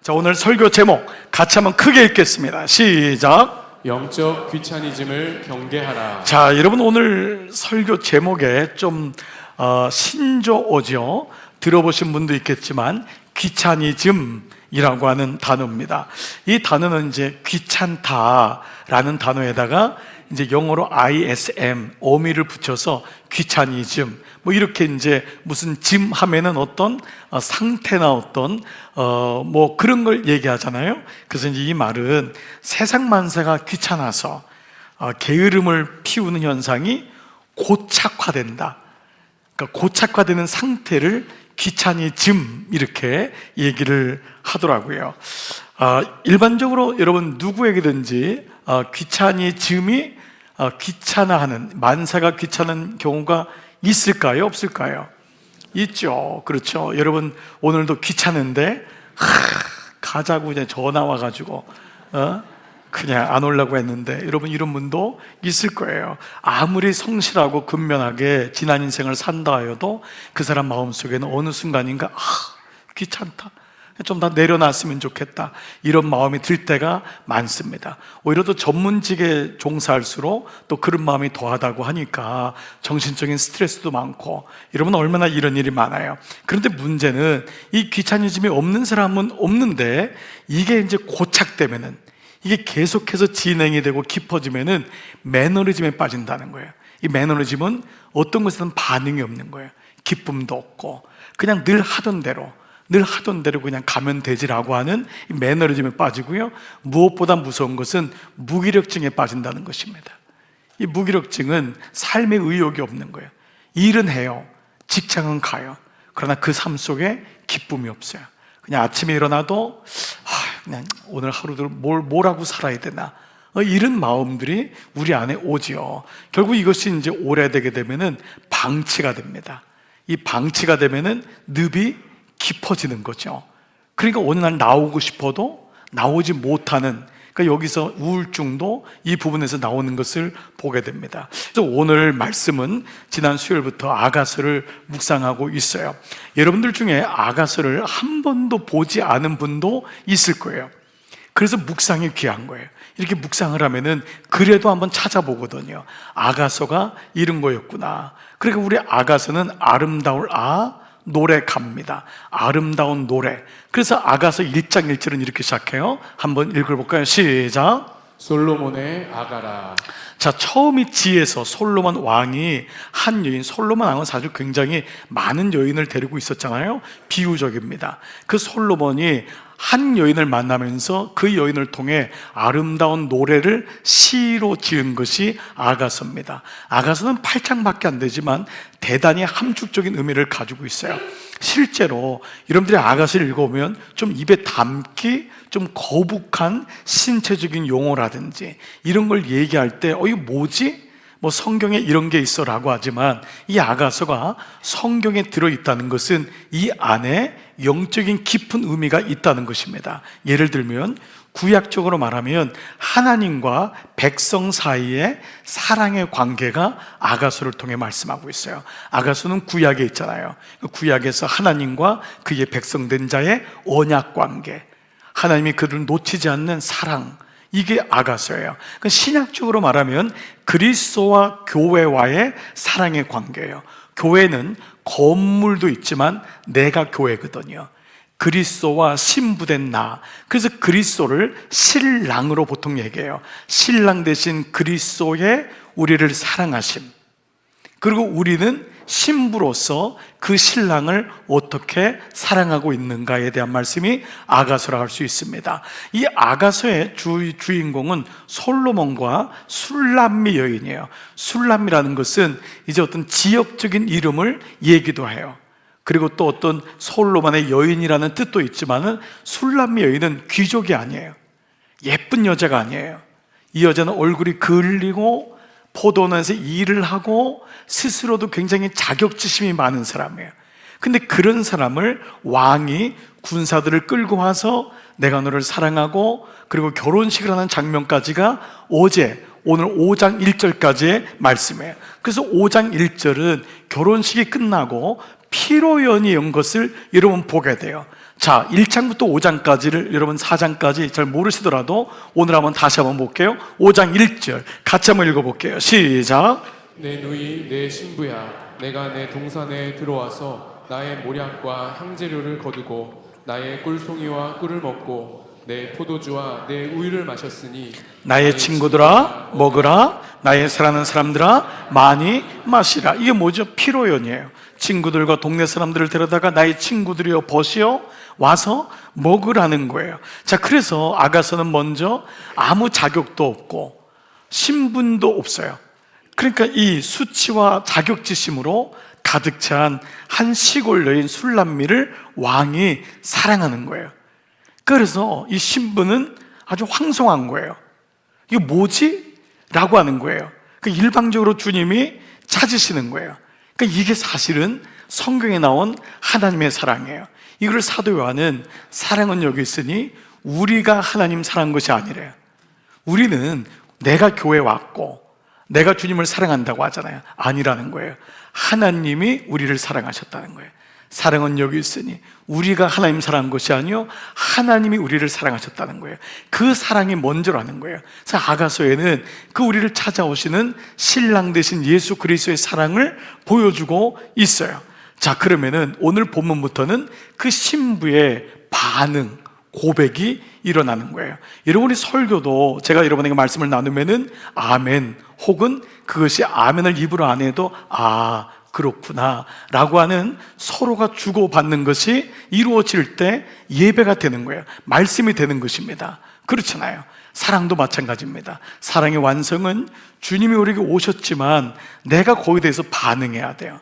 자, 오늘 설교 제목 같이 한번 크게 읽겠습니다. 시작. 영적 귀차니즘을 경계하라. 자, 여러분 오늘 설교 제목에 좀 신조어죠. 들어보신 분도 있겠지만 귀차니즘이라고 하는 단어입니다. 이 단어는 이제 귀찮다라는 단어에다가 이제 영어로 ISM 어미를 붙여서 귀차니즘 뭐 이렇게 이제 무슨 짐 하면은 어떤 상태나 어떤 뭐 그런 걸 얘기하잖아요. 그래서 이제 이 말은 세상 만사가 귀찮아서 게으름을 피우는 현상이 고착화된다. 그러니까 고착화되는 상태를 귀차니즘 이렇게 얘기를 하더라고요. 일반적으로 여러분 누구에게든지 귀차니즘이 귀찮아하는 만사가 귀찮은 경우가 있을까요? 없을까요? 있죠. 그렇죠. 여러분 오늘도 귀찮은데 가자고 그냥 전화 와가지고 그냥 안 오려고 했는데 여러분 이런 분도 있을 거예요. 아무리 성실하고 근면하게 지난 인생을 산다 하여도 그 사람 마음속에는 어느 순간인가 귀찮다, 좀 다 내려놨으면 좋겠다, 이런 마음이 들 때가 많습니다. 오히려 더 전문직에 종사할수록 또 그런 마음이 더하다고 하니까 정신적인 스트레스도 많고, 여러분 얼마나 이런 일이 많아요. 그런데 문제는 이 귀차니즘이 없는 사람은 없는데 이게 이제 고착되면은, 이게 계속해서 진행이 되고 깊어지면은 매너리즘에 빠진다는 거예요. 이 매너리즘은 어떤 것에는 반응이 없는 거예요. 기쁨도 없고 그냥 늘 하던 대로 그냥 가면 되지라고 하는 이 매너리즘에 빠지고요. 무엇보다 무서운 것은 무기력증에 빠진다는 것입니다. 이 무기력증은 삶의 의욕이 없는 거예요. 일은 해요, 직장은 가요. 그러나 그 삶 속에 기쁨이 없어요. 그냥 아침에 일어나도 그냥 오늘 하루도 뭘 하고 살아야 되나, 이런 마음들이 우리 안에 오지요. 결국 이것이 이제 오래되게 되면은 방치가 됩니다. 이 방치가 되면은 늪이 깊어지는 거죠. 그러니까 어느 날 나오고 싶어도 나오지 못하는, 그러니까 여기서 우울증도 이 부분에서 나오는 것을 보게 됩니다. 그래서 오늘 말씀은 지난 수요일부터 아가서를 묵상하고 있어요. 여러분들 중에 아가서를 한 번도 보지 않은 분도 있을 거예요. 그래서 묵상이 귀한 거예요. 이렇게 묵상을 하면은 그래도 한번 찾아보거든요. 아가서가 이런 거였구나. 그러니까 우리 아가서는 아름다울 노래 갑니다. 아름다운 노래. 그래서 아가서 1장 1절은 이렇게 시작해요. 한번 읽어볼까요? 시작. 솔로몬의 아가라. 자, 처음이 지에서 솔로몬 왕이 한 여인, 솔로몬 왕은 사실 굉장히 많은 여인을 데리고 있었잖아요. 비유적입니다. 그 솔로몬이 한 여인을 만나면서 그 여인을 통해 아름다운 노래를 시로 지은 것이 아가서입니다. 아가서는 8장밖에 안 되지만 대단히 함축적인 의미를 가지고 있어요. 실제로 여러분들이 아가서를 읽어보면 좀 입에 담기 좀 거북한 신체적인 용어라든지 이런 걸 얘기할 때 이거 뭐지? 뭐 성경에 이런 게 있어 라고 하지만 이 아가서가 성경에 들어있다는 것은 이 안에 영적인 깊은 의미가 있다는 것입니다. 예를 들면 구약적으로 말하면 하나님과 백성 사이의 사랑의 관계가 아가서를 통해 말씀하고 있어요. 아가서는 구약에 있잖아요. 구약에서 하나님과 그의 백성된 자의 언약 관계, 하나님이 그들을 놓치지 않는 사랑, 이게 아가서예요. 신약적으로 말하면 그리스도와 교회와의 사랑의 관계예요. 교회는 건물도 있지만 내가 교회거든요. 그리스도와 신부된 나. 그래서 그리스도를 신랑으로 보통 얘기해요. 신랑 대신 그리스도의 우리를 사랑하심, 그리고 우리는 신부로서 그 신랑을 어떻게 사랑하고 있는가에 대한 말씀이 아가서라 할 수 있습니다. 이 아가서의 주인공은 솔로몬과 술람미 여인이에요. 술람미라는 것은 이제 어떤 지역적인 이름을 얘기도 해요. 그리고 또 어떤 솔로몬의 여인이라는 뜻도 있지만은 술람미 여인은 귀족이 아니에요. 예쁜 여자가 아니에요. 이 여자는 얼굴이 그을리고 포도원에서 일을 하고 스스로도 굉장히 자격지심이 많은 사람이에요. 근데 그런 사람을 왕이 군사들을 끌고 와서 내가 너를 사랑하고, 그리고 결혼식을 하는 장면까지가 오늘 5장 1절까지의 말씀이에요. 그래서 5장 1절은 결혼식이 끝나고 피로연이 온 것을 여러분 보게 돼요. 자, 1장부터 5장까지를 여러분 4장까지 잘 모르시더라도 오늘 한번 다시 한번 볼게요. 5장 1절 같이 한번 읽어볼게요. 시작. 내 누이 내 신부야, 내가 내 동산에 들어와서 나의 모략과 향재료를 거두고 나의 꿀송이와 꿀을 먹고 내 포도주와 내 우유를 마셨으니 나의 친구들아 먹으라, 나의 사랑하는 사람들아 많이 마시라. 이게 뭐죠? 피로연이에요. 친구들과 동네 사람들을 데려다가 나의 친구들이여 버시어 와서 먹으라는 거예요. 자, 그래서 아가서는 먼저 아무 자격도 없고 신분도 없어요. 그러니까 이 수치와 자격지심으로 가득 찬 한 시골 여인 술람미를 왕이 사랑하는 거예요. 그래서 이 신부는 아주 황송한 거예요. 이거 뭐지? 라고 하는 거예요. 그러니까 일방적으로 주님이 찾으시는 거예요. 그러니까 이게 사실은 성경에 나온 하나님의 사랑이에요. 이걸 사도 요한은 사랑은 여기 있으니 우리가 하나님 사랑한 것이 아니래요. 우리는 내가 교회 왔고 내가 주님을 사랑한다고 하잖아요. 아니라는 거예요. 하나님이 우리를 사랑하셨다는 거예요. 사랑은 여기 있으니 우리가 하나님 사랑한 것이 아니요 하나님이 우리를 사랑하셨다는 거예요. 그 사랑이 먼저라는 거예요. 그래서 아가서에는 그 우리를 찾아오시는 신랑 되신 예수 그리스도의 사랑을 보여주고 있어요. 자, 그러면은 오늘 본문부터는 그 신부의 반응, 고백이 일어나는 거예요. 여러분이 설교도 제가 여러분에게 말씀을 나누면은 아멘 혹은 그것이 아멘을 입으로 안 해도 아 그렇구나 라고 하는 서로가 주고받는 것이 이루어질 때 예배가 되는 거예요. 말씀이 되는 것입니다. 그렇잖아요. 사랑도 마찬가지입니다. 사랑의 완성은 주님이 우리에게 오셨지만 내가 거기에 대해서 반응해야 돼요.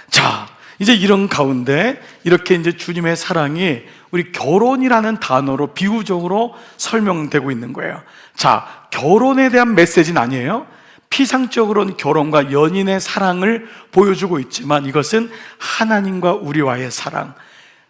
자, 이제 이런 가운데 이렇게 이제 주님의 사랑이 우리 결혼이라는 단어로 비유적으로 설명되고 있는 거예요. 자, 결혼에 대한 메시지는 아니에요. 피상적으로는 결혼과 연인의 사랑을 보여주고 있지만 이것은 하나님과 우리와의 사랑,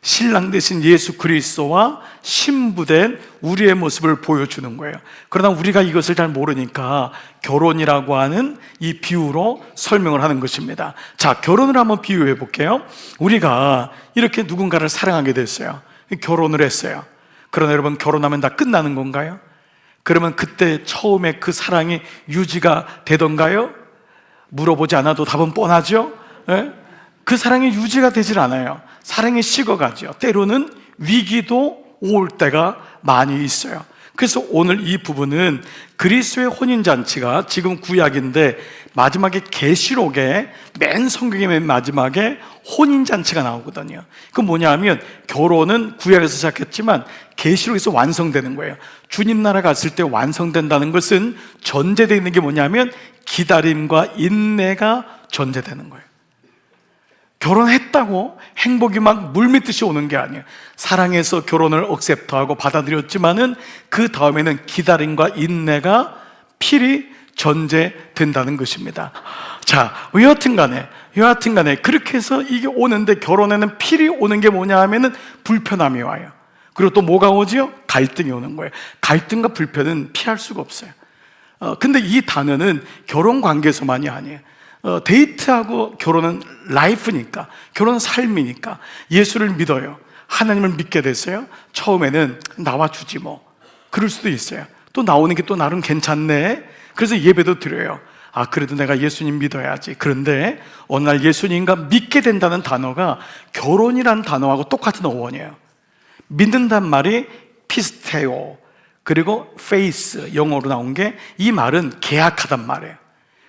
신랑 되신 예수 그리스도와 신부된 우리의 모습을 보여주는 거예요. 그러나 우리가 이것을 잘 모르니까 결혼이라고 하는 이 비유로 설명을 하는 것입니다. 자, 결혼을 한번 비유해 볼게요. 우리가 이렇게 누군가를 사랑하게 됐어요. 결혼을 했어요. 그러나 여러분, 결혼하면 다 끝나는 건가요? 그러면 그때 처음에 그 사랑이 유지가 되던가요? 물어보지 않아도 답은 뻔하죠? 예? 그 사랑이 유지가 되질 않아요. 사랑이 식어가죠. 때로는 위기도 올 때가 많이 있어요. 그래서 오늘 이 부분은 그리스도의 혼인잔치가 지금 구약인데 마지막에 계시록에 맨 성경의 맨 마지막에 혼인잔치가 나오거든요. 그건 뭐냐 하면 결혼은 구약에서 시작했지만 계시록에서 완성되는 거예요. 주님 나라 갔을 때 완성된다는 것은 전제되어 있는 게 뭐냐면 기다림과 인내가 전제되는 거예요. 결혼했다고 행복이 막 물밀듯이 오는 게 아니에요. 사랑해서 결혼을 억셉트하고 받아들였지만은 그 다음에는 기다림과 인내가 필히 전제된다는 것입니다. 자, 여하튼 간에 그렇게 해서 이게 오는데 결혼에는 필히 오는 게 뭐냐 하면은 불편함이 와요. 그리고 또 뭐가 오지요? 갈등이 오는 거예요. 갈등과 불편은 피할 수가 없어요. 근데 이 단어는 결혼 관계에서만이 아니에요. 데이트하고 결혼은 라이프니까, 결혼은 삶이니까 예수를 믿어요. 하나님을 믿게 됐어요. 처음에는 나와주지 뭐 그럴 수도 있어요. 또 나오는 게 또 나름 괜찮네. 그래서 예배도 드려요. 아, 그래도 내가 예수님 믿어야지. 그런데 어느 날 예수님과 믿게 된다는 단어가 결혼이라는 단어하고 똑같은 어원이에요. 믿는단 말이 피스테오, 그리고 페이스, 영어로 나온 게 이 말은 계약하단 말이에요.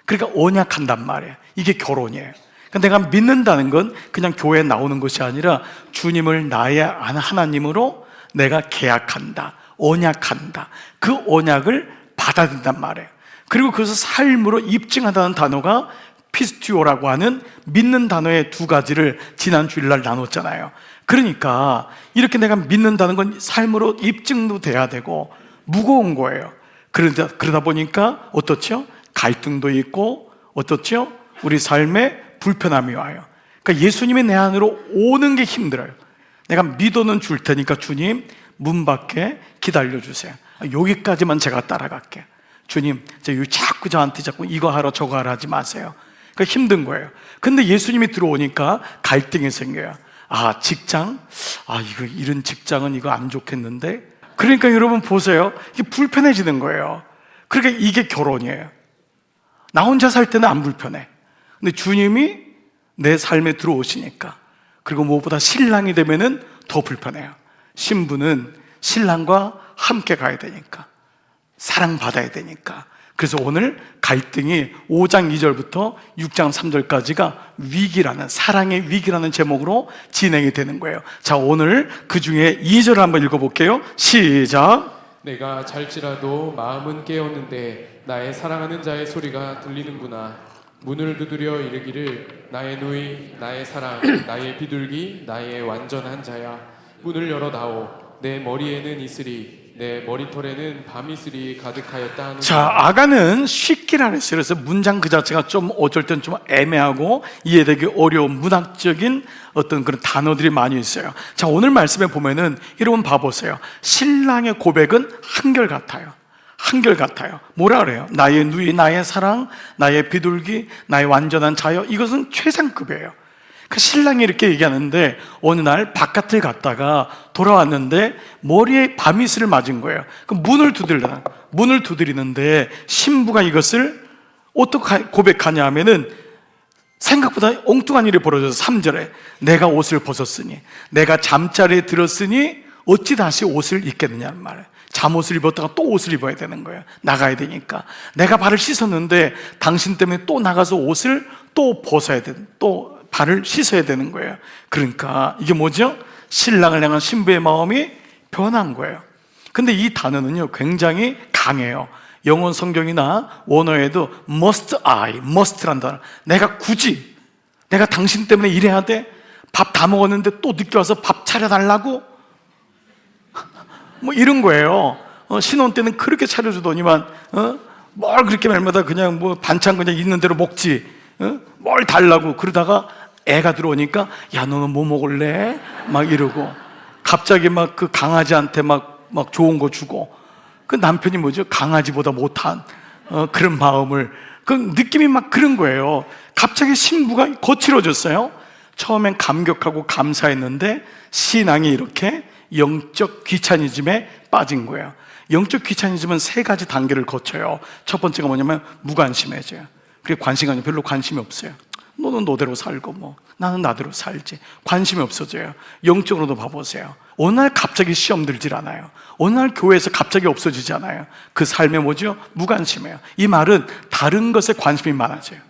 그러니까 언약한단 말이에요. 이게 결혼이에요. 그러니까 내가 믿는다는 건 그냥 교회에 나오는 것이 아니라 주님을 나의 하나님으로 내가 계약한다, 언약한다. 그 언약을 받아들인단 말이에요. 그리고 그것을 삶으로 입증한다는 단어가 피스티오라고 하는 믿는 단어의 두 가지를 지난 주일날 나눴잖아요. 그러니까 이렇게 내가 믿는다는 건 삶으로 입증도 돼야 되고 무거운 거예요. 그러다 보니까 어떻죠? 갈등도 있고 어떻죠? 우리 삶에 불편함이 와요. 그러니까 예수님이 내 안으로 오는 게 힘들어요. 내가 믿어는 줄 테니까 주님 문 밖에 기다려주세요. 여기까지만 제가 따라갈게요. 주님, 자꾸 저한테 자꾸 이거 하라 저거 하라 하지 마세요. 그러니까 힘든 거예요. 근데 예수님이 들어오니까 갈등이 생겨요. 아, 직장? 이런 직장은 이거 안 좋겠는데? 그러니까 여러분 보세요. 이게 불편해지는 거예요. 그러니까 이게 결혼이에요. 나 혼자 살 때는 안 불편해. 근데 주님이 내 삶에 들어오시니까, 그리고 무엇보다 신랑이 되면은 더 불편해요. 신부는 신랑과 함께 가야 되니까, 사랑받아야 되니까. 그래서 오늘 갈등이 5장 2절부터 6장 3절까지가 위기라는, 사랑의 위기라는 제목으로 진행이 되는 거예요. 자, 오늘 그 중에 2절을 한번 읽어볼게요. 시작. 내가 잘지라도 마음은 깨었는데 나의 사랑하는 자의 소리가 들리는구나. 문을 두드려 이르기를 나의 누이, 나의 사랑, 나의 비둘기, 나의 완전한 자야. 문을 열어다오. 내 머리에는 이슬이, 내 머리털에는 밤이슬이 가득하였다 하는. 자, 아가는 쉽기라 했어요. 그래서 문장 그 자체가 좀 어쩔 땐 좀 애매하고 이해되기 어려운 문학적인 어떤 그런 단어들이 많이 있어요. 자, 오늘 말씀에 보면은 여러분 봐보세요. 신랑의 고백은 한결같아요. 한결같아요. 뭐라 그래요? 나의 누이, 나의 사랑, 나의 비둘기, 나의 완전한 자여. 이것은 최상급이에요. 그 신랑이 이렇게 얘기하는데 어느 날 바깥을 갔다가 돌아왔는데 머리에 밤이슬을 맞은 거예요. 그 문을 두드리는데 신부가 이것을 어떻게 고백하냐 하면은 생각보다 엉뚱한 일이 벌어져서 3절에 내가 옷을 벗었으니, 내가 잠자리에 들었으니 어찌 다시 옷을 입겠느냐는 말이에요. 잠옷을 입었다가 또 옷을 입어야 되는 거예요. 나가야 되니까. 내가 발을 씻었는데 당신 때문에 또 나가서 옷을 또 벗어야 되는, 또 발을 씻어야 되는 거예요. 그러니까 이게 뭐죠? 신랑을 향한 신부의 마음이 변한 거예요. 근데 이 단어는요 굉장히 강해요. 영어 성경이나 원어에도 must란 단어. 내가 굳이, 내가 당신 때문에 이래야 돼? 밥 다 먹었는데 또 늦게 와서 밥 차려달라고? 뭐 이런 거예요. 신혼 때는 그렇게 차려주더니만 뭘 그렇게 말마다 그냥 뭐 반찬 그냥 있는 대로 먹지, 뭘 달라고. 그러다가 애가 들어오니까 야, 너는 뭐 먹을래? 막 이러고 갑자기 막 그 강아지한테 막 좋은 거 주고. 그 남편이 뭐죠? 강아지보다 못한 그런 마음을, 그 느낌이 막 그런 거예요. 갑자기 신부가 거칠어졌어요. 처음엔 감격하고 감사했는데 신앙이 이렇게 영적 귀차니즘에 빠진 거예요. 영적 귀차니즘은 3가지 단계를 거쳐요. 첫 번째가 뭐냐면 무관심해져요. 그게 관심이 아니고 별로 관심이 없어요. 너는 너대로 살고 뭐 나는 나대로 살지. 관심이 없어져요. 영적으로도 봐보세요. 어느 날 갑자기 시험 들질 않아요. 어느 날 교회에서 갑자기 없어지지 않아요. 그 삶에 뭐죠? 무관심해요. 이 말은 다른 것에 관심이 많아져요.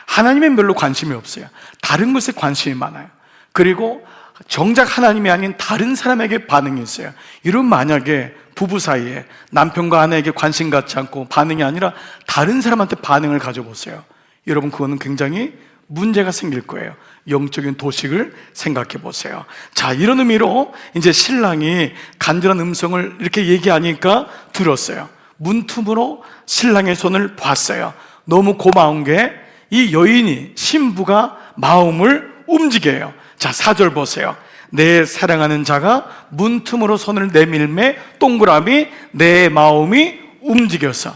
하나님엔 별로 관심이 없어요. 다른 것에 관심이 많아요. 그리고 정작 하나님이 아닌 다른 사람에게 반응이 있어요. 이런 만약에 부부 사이에 남편과 아내에게 관심 갖지 않고 반응이 아니라 다른 사람한테 반응을 가져보세요. 여러분, 그거는 굉장히 문제가 생길 거예요. 영적인 도식을 생각해 보세요. 자, 이런 의미로 이제 신랑이 간절한 음성을 이렇게 얘기하니까 들었어요. 문틈으로 신랑의 손을 봤어요. 너무 고마운 게 이 여인이, 신부가 마음을 움직여요. 자, 4절 보세요. 내 사랑하는 자가 문틈으로 손을 내밀매 동그라미 내 마음이 움직여서.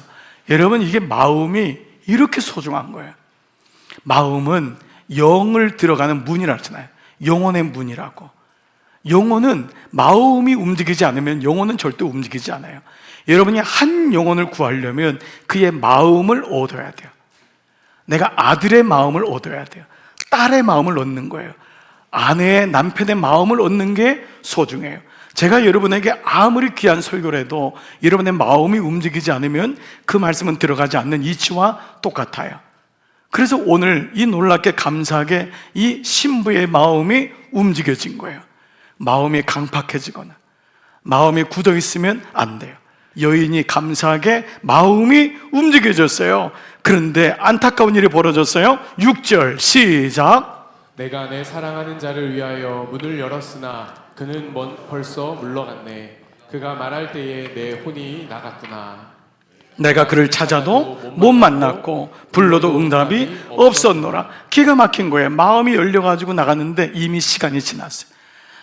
여러분, 이게 마음이 이렇게 소중한 거예요. 마음은 영을 들어가는 문이라 했잖아요. 영혼의 문이라고. 영혼은 마음이 움직이지 않으면 영혼은 절대 움직이지 않아요. 여러분이 한 영혼을 구하려면 그의 마음을 얻어야 돼요. 내가 아들의 마음을 얻어야 돼요. 딸의 마음을 얻는 거예요. 아내의, 남편의 마음을 얻는 게 소중해요. 제가 여러분에게 아무리 귀한 설교를 해도 여러분의 마음이 움직이지 않으면 그 말씀은 들어가지 않는 이치와 똑같아요. 그래서 오늘 이 놀랍게 감사하게 이 신부의 마음이 움직여진 거예요. 마음이 강팍해지거나 마음이 굳어 있으면 안 돼요. 여인이 감사하게 마음이 움직여졌어요. 그런데 안타까운 일이 벌어졌어요. 6절 시작. 내가 내 사랑하는 자를 위하여 문을 열었으나 그는 벌써 물러갔네. 그가 말할 때에 내 혼이 나갔구나. 내가 그를 찾아도 못 만났고 불러도 응답이 없었노라. 기가 막힌 거예요. 마음이 열려가지고 나갔는데 이미 시간이 지났어요.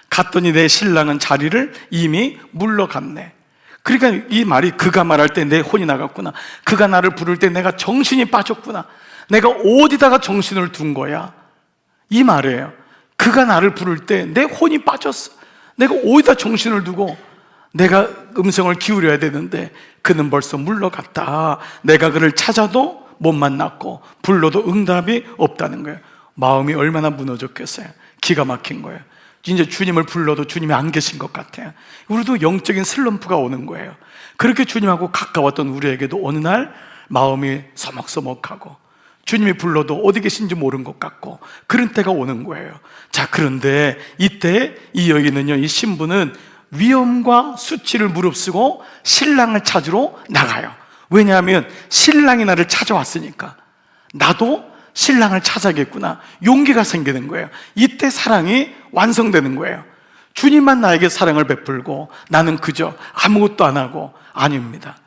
갔더니 내 신랑은 자리를 이미 물러갔네. 그러니까 이 말이, 그가 말할 때 내 혼이 나갔구나, 그가 나를 부를 때 내가 정신이 빠졌구나, 내가 어디다가 정신을 둔 거야, 이 말이에요. 그가 나를 부를 때 내 혼이 빠졌어. 내가 어디다 정신을 두고 내가 음성을 기울여야 되는데 그는 벌써 물러갔다. 내가 그를 찾아도 못 만났고 불러도 응답이 없다는 거예요. 마음이 얼마나 무너졌겠어요. 기가 막힌 거예요. 이제 주님을 불러도 주님이 안 계신 것 같아요. 우리도 영적인 슬럼프가 오는 거예요. 그렇게 주님하고 가까웠던 우리에게도 어느 날 마음이 서먹서먹하고 주님이 불러도 어디 계신지 모르는 것 같고 그런 때가 오는 거예요. 자, 그런데 이때 이 여인은요, 이 신부는 위험과 수치를 무릅쓰고 신랑을 찾으러 나가요. 왜냐하면 신랑이 나를 찾아왔으니까 나도 신랑을 찾아야겠구나, 용기가 생기는 거예요. 이때 사랑이 완성되는 거예요. 주님만 나에게 사랑을 베풀고 나는 그저 아무것도 안 하고, 아닙니다.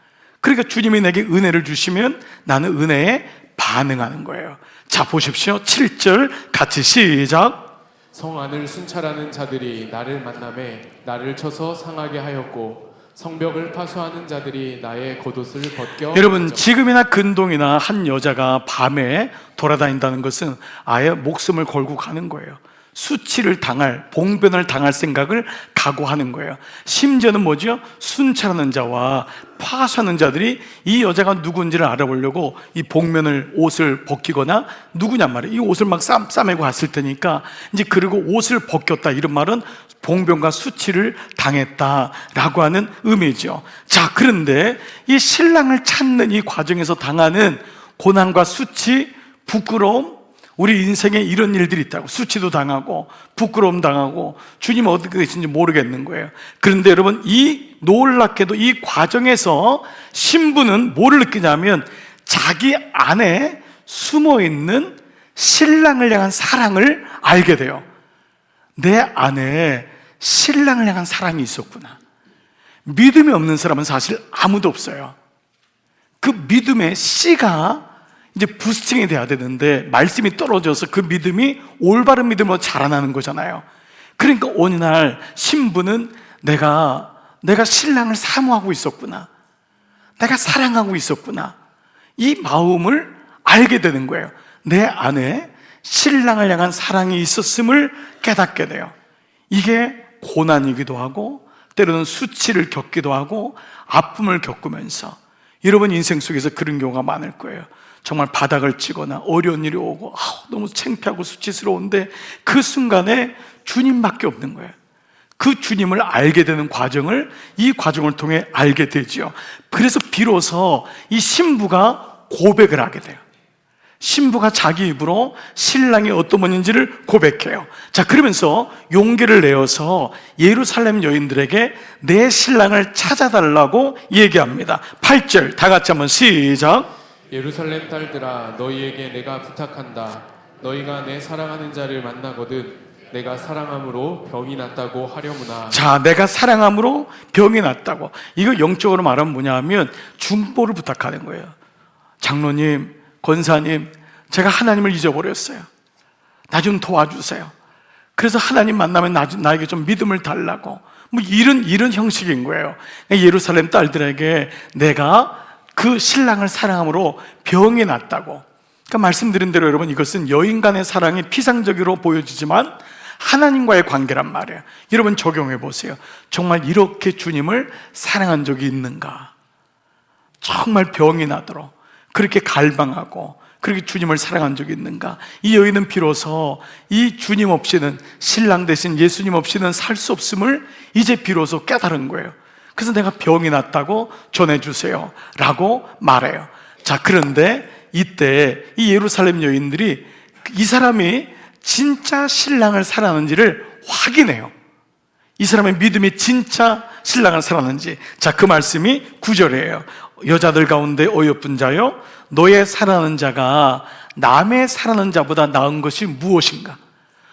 그러니까 주님이 내게 은혜를 주시면 나는 은혜에 반응하는 거예요. 자, 보십시오. 7절 같이 시작. 성 안을 순찰하는 자들이 나를 만남에 나를 쳐서 상하게 하였고 성벽을 파수하는 자들이 나의 겉옷을 벗겨. 여러분, 지금이나 근동이나 한 여자가 밤에 돌아다닌다는 것은 아예 목숨을 걸고 가는 거예요. 수치를 당할, 봉변을 당할 생각을 각오하는 거예요. 심지어는 뭐죠? 순찰하는 자와 파수하는 자들이 이 여자가 누군지를 알아보려고 이 복면을, 옷을 벗기거나, 누구냔 말이에요. 이 옷을 막 싸매고 갔을 테니까 이제, 그리고 옷을 벗겼다, 이런 말은 봉변과 수치를 당했다라고 하는 의미죠. 자, 그런데 이 신랑을 찾는 이 과정에서 당하는 고난과 수치, 부끄러움, 우리 인생에 이런 일들이 있다고. 수치도 당하고 부끄러움 당하고 주님 어떻게 계신지 모르겠는 거예요. 그런데 여러분, 이 놀랍게도 이 과정에서 신부는 뭐를 느끼냐면 자기 안에 숨어있는 신랑을 향한 사랑을 알게 돼요. 내 안에 신랑을 향한 사랑이 있었구나. 믿음이 없는 사람은 사실 아무도 없어요. 그 믿음의 씨가 이제 부스팅이 돼야 되는데 말씀이 떨어져서 그 믿음이 올바른 믿음으로 자라나는 거잖아요. 그러니까 어느 날 신부는 내가 신랑을 사모하고 있었구나, 내가 사랑하고 있었구나, 이 마음을 알게 되는 거예요. 내 안에 신랑을 향한 사랑이 있었음을 깨닫게 돼요. 이게 고난이기도 하고 때로는 수치를 겪기도 하고 아픔을 겪으면서, 여러분 인생 속에서 그런 경우가 많을 거예요. 정말 바닥을 치거나 어려운 일이 오고 너무 창피하고 수치스러운데 그 순간에 주님밖에 없는 거예요. 그 주님을 알게 되는 과정을 이 과정을 통해 알게 되죠. 그래서 비로소 이 신부가 고백을 하게 돼요. 신부가 자기 입으로 신랑이 어떤 분인지를 고백해요. 자, 그러면서 용기를 내어서 예루살렘 여인들에게 내 신랑을 찾아달라고 얘기합니다. 8절 다 같이 한번 시작. 예루살렘 딸들아, 너희에게 내가 부탁한다. 너희가 내 사랑하는 자를 만나거든 내가 사랑함으로 병이 낫다고 하려무나. 자, 내가 사랑함으로 병이 낫다고. 이거 영적으로 말하면 뭐냐 하면 중보를 부탁하는 거예요. 장로님, 권사님, 제가 하나님을 잊어버렸어요. 나 좀 도와주세요. 그래서 하나님 만나면 나에게 좀 믿음을 달라고, 뭐 이런 형식인 거예요. 예루살렘 딸들에게 내가 그 신랑을 사랑함으로 병이 낫다고. 그러니까 말씀드린 대로 여러분, 이것은 여인 간의 사랑이 피상적으로 보여지지만 하나님과의 관계란 말이에요. 여러분 적용해 보세요. 정말 이렇게 주님을 사랑한 적이 있는가? 정말 병이 나도록 그렇게 갈망하고 그렇게 주님을 사랑한 적이 있는가? 이 여인은 비로소 이 주님 없이는, 신랑 대신 예수님 없이는 살 수 없음을 이제 비로소 깨달은 거예요. 그래서 내가 병이 났다고 전해주세요 라고 말해요. 자, 그런데 이때 이 예루살렘 여인들이 이 사람이 진짜 신랑을 사랑하는지를 확인해요. 이 사람의 믿음이 진짜 신랑을 사랑하는지. 자, 그 말씀이 9절이에요. 여자들 가운데 어여쁜 자여, 너의 사랑하는 자가 남의 사랑하는 자보다 나은 것이 무엇인가?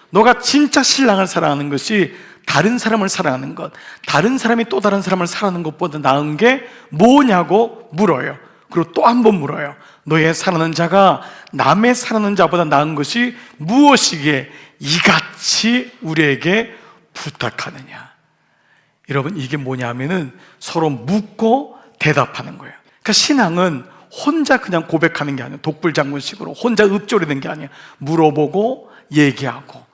너가 진짜 신랑을 사랑하는 것이 다른 사람을 사랑하는 것, 다른 사람이 또 다른 사람을 사랑하는 것보다 나은 게 뭐냐고 물어요. 그리고 또 한 번 물어요. 너의 사랑하는 자가 남의 사랑하는 자보다 나은 것이 무엇이기에 이같이 우리에게 부탁하느냐? 여러분, 이게 뭐냐면은 서로 묻고 대답하는 거예요. 그러니까 신앙은 혼자 그냥 고백하는 게 아니에요. 독불장군식으로 혼자 읊조리는 게 아니에요. 물어보고 얘기하고,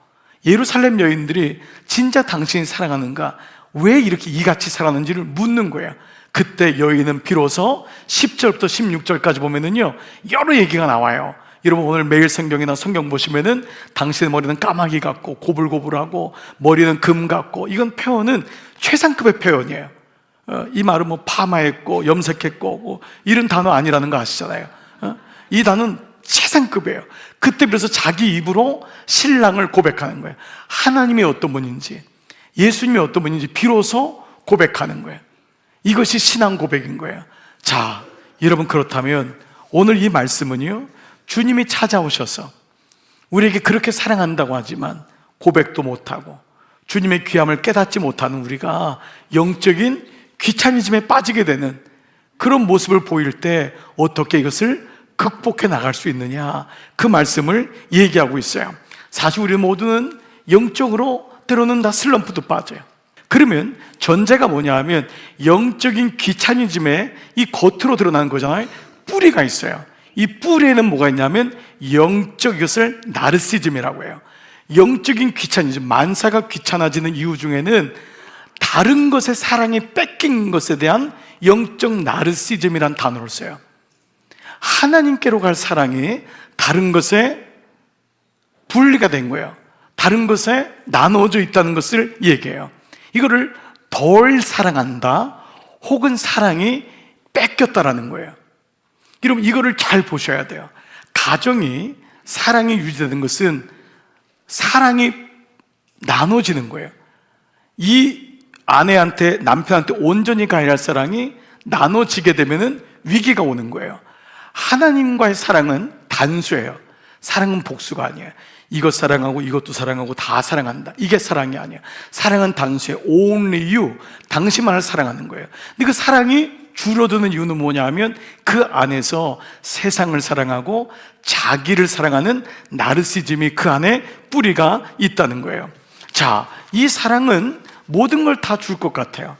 예루살렘 여인들이 진짜 당신이 사랑하는가, 왜 이렇게 이같이 사랑하는지를 묻는 거예요. 그때 여인은 비로소 10절부터 16절까지 보면은요, 여러 얘기가 나와요. 여러분 오늘 매일 성경이나 성경 보시면은 당신의 머리는 까마귀 같고 고불고불하고 머리는 금 같고, 이건 표현은 최상급의 표현이에요. 이 말은 뭐 파마했고 염색했고 뭐 이런 단어 아니라는 거 아시잖아요. 이 단어는 최상급이에요. 그때 비로소 자기 입으로 신랑을 고백하는 거예요. 하나님이 어떤 분인지, 예수님이 어떤 분인지 비로소 고백하는 거예요. 이것이 신앙 고백인 거예요. 자, 여러분 그렇다면 오늘 이 말씀은요, 주님이 찾아오셔서 우리에게 그렇게 사랑한다고 하지만 고백도 못하고 주님의 귀함을 깨닫지 못하는 우리가 영적인 귀차니즘에 빠지게 되는 그런 모습을 보일 때 어떻게 이것을 극복해 나갈 수 있느냐, 그 말씀을 얘기하고 있어요. 사실 우리 모두는 영적으로 때로는 다 슬럼프도 빠져요. 그러면 전제가 뭐냐 하면 영적인 귀차니즘에 이 겉으로 드러나는 거잖아요. 뿌리가 있어요. 이 뿌리에는 뭐가 있냐면 영적, 이것을 나르시즘이라고 해요. 영적인 귀차니즘, 만사가 귀찮아지는 이유 중에는 다른 것의 사랑이 뺏긴 것에 대한 영적 나르시즘이란 단어를 써요. 하나님께로 갈 사랑이 다른 것에 분리가 된 거예요. 다른 것에 나눠져 있다는 것을 얘기해요. 이거를 덜 사랑한다, 혹은 사랑이 뺏겼다라는 거예요. 여러분 이거를 잘 보셔야 돼요. 가정이 사랑이 유지되는 것은 사랑이 나눠지는 거예요. 이 아내한테, 남편한테 온전히 가해야 할 사랑이 나눠지게 되면은 위기가 오는 거예요. 하나님과의 사랑은 단수예요. 사랑은 복수가 아니에요. 이것 사랑하고 이것도 사랑하고 다 사랑한다, 이게 사랑이 아니에요. 사랑은 단수예요. Only you, 당신만을 사랑하는 거예요. 근데 그 사랑이 줄어드는 이유는 뭐냐 하면 그 안에서 세상을 사랑하고 자기를 사랑하는 나르시즘이 그 안에 뿌리가 있다는 거예요. 자, 이 사랑은 모든 걸 다 줄 것 같아요.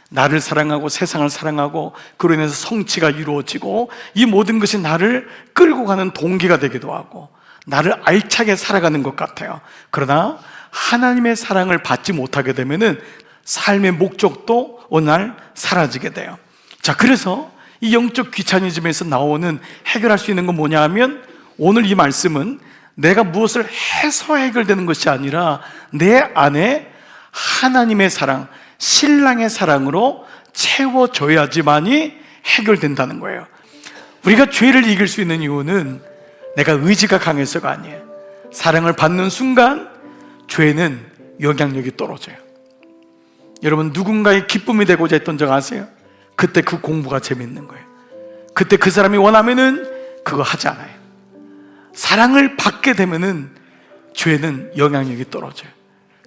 나를 사랑하고 세상을 사랑하고 그로 인해서 성취가 이루어지고 이 모든 것이 나를 끌고 가는 동기가 되기도 하고 나를 알차게 살아가는 것 같아요. 그러나 하나님의 사랑을 받지 못하게 되면은 삶의 목적도 어느 날 사라지게 돼요. 자, 그래서 이 영적 귀차니즘에서 나오는 해결할 수 있는 건 뭐냐 하면 오늘 이 말씀은 내가 무엇을 해서 해결되는 것이 아니라 내 안에 하나님의 사랑, 신랑의 사랑으로 채워져야지만이 해결된다는 거예요. 우리가 죄를 이길 수 있는 이유는 내가 의지가 강해서가 아니에요. 사랑을 받는 순간 죄는 영향력이 떨어져요. 여러분 누군가의 기쁨이 되고자 했던 적 아세요? 그때 그 공부가 재밌는 거예요. 그때 그 사람이 원하면은 그거 하지 않아요. 사랑을 받게 되면은 죄는 영향력이 떨어져요.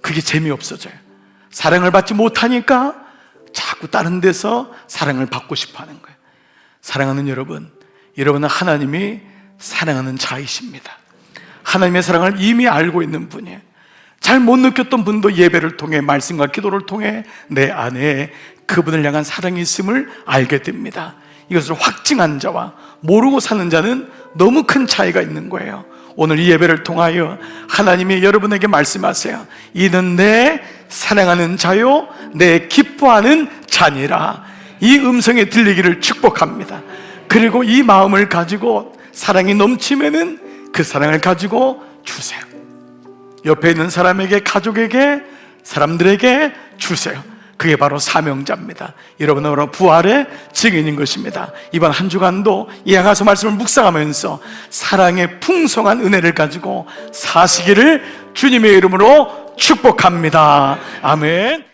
그게 재미없어져요. 사랑을 받지 못하니까 자꾸 다른 데서 사랑을 받고 싶어 하는 거예요. 사랑하는 여러분, 여러분은 하나님이 사랑하는 자이십니다. 하나님의 사랑을 이미 알고 있는 분이에요. 잘 못 느꼈던 분도 예배를 통해, 말씀과 기도를 통해 내 안에 그분을 향한 사랑이 있음을 알게 됩니다. 이것을 확증한 자와 모르고 사는 자는 너무 큰 차이가 있는 거예요. 오늘 이 예배를 통하여 하나님이 여러분에게 말씀하세요. 이는 내 사랑하는 자요 내 기뻐하는 자니라. 이 음성이 들리기를 축복합니다. 그리고 이 마음을 가지고 사랑이 넘치면은 그 사랑을 가지고 주세요. 옆에 있는 사람에게, 가족에게, 사람들에게 주세요. 그게 바로 사명자입니다. 여러분은 바로 부활의 증인인 것입니다. 이번 한 주간도 이 양하서 말씀을 묵상하면서 사랑의 풍성한 은혜를 가지고 사시기를 주님의 이름으로 축복합니다. 아멘.